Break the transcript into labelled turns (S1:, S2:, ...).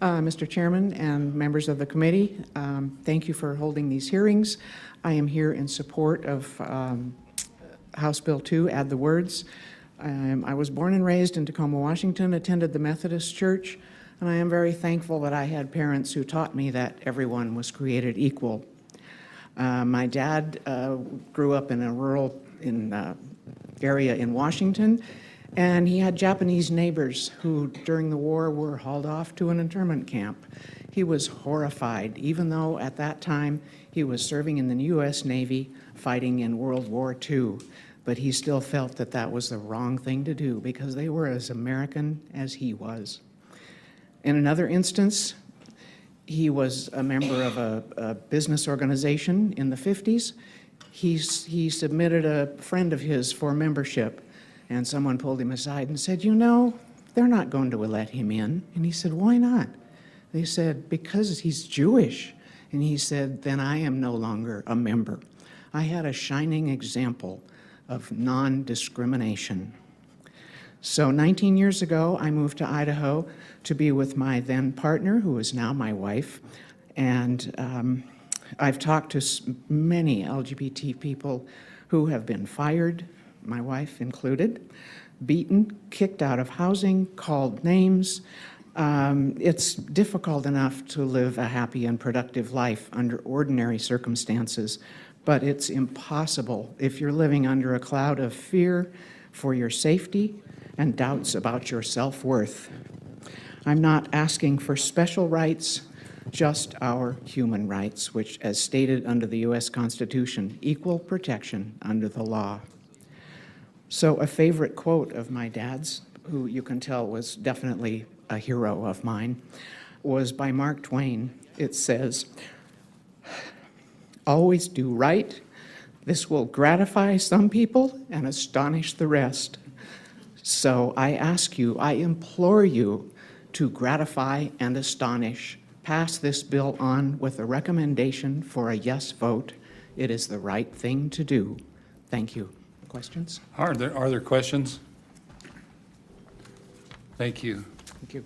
S1: Mr. Chairman and members of the committee, thank you for holding these hearings. I am here in support of House Bill 2, Add the Words. I was born and raised in Tacoma, Washington, attended the Methodist Church, and I am very thankful that I had parents who taught me that everyone was created equal. My dad grew up in a rural area in Washington, and he had Japanese neighbors who, during the war, were hauled off to an internment camp. He was horrified, even though at that time he was serving in the U.S. Navy, fighting in World War II. But he still felt that that was the wrong thing to do because they were as American as he was. In another instance, he was a member of a business organization in the 50s. He submitted a friend of his for membership, and someone pulled him aside and said, "You know, they're not going to let him in." And he said, "Why not?" They said, "Because he's Jewish." And he said, "Then I am no longer a member." I had a shining example of non-discrimination. So 19 years ago, I moved to Idaho to be with my then partner, who is now my wife. And I've talked to many LGBT people who have been fired, my wife included, beaten, kicked out of housing, called names. It's difficult enough to live a happy and productive life under ordinary circumstances, but it's impossible if you're living under a cloud of fear for your safety and doubts about your self-worth. I'm not asking for special rights, just our human rights, which, as stated under the U.S. Constitution, equal protection under the law. So a favorite quote of my dad's, who you can tell was definitely a hero of mine, was by Mark Twain. It says, "Always do right. This will gratify some people and astonish the rest." So I ask you, I implore you to gratify and astonish. Pass this bill on with a recommendation for a yes vote. It is the right thing to do. Thank you. Questions?
S2: Are there questions? Thank you.
S1: Thank you.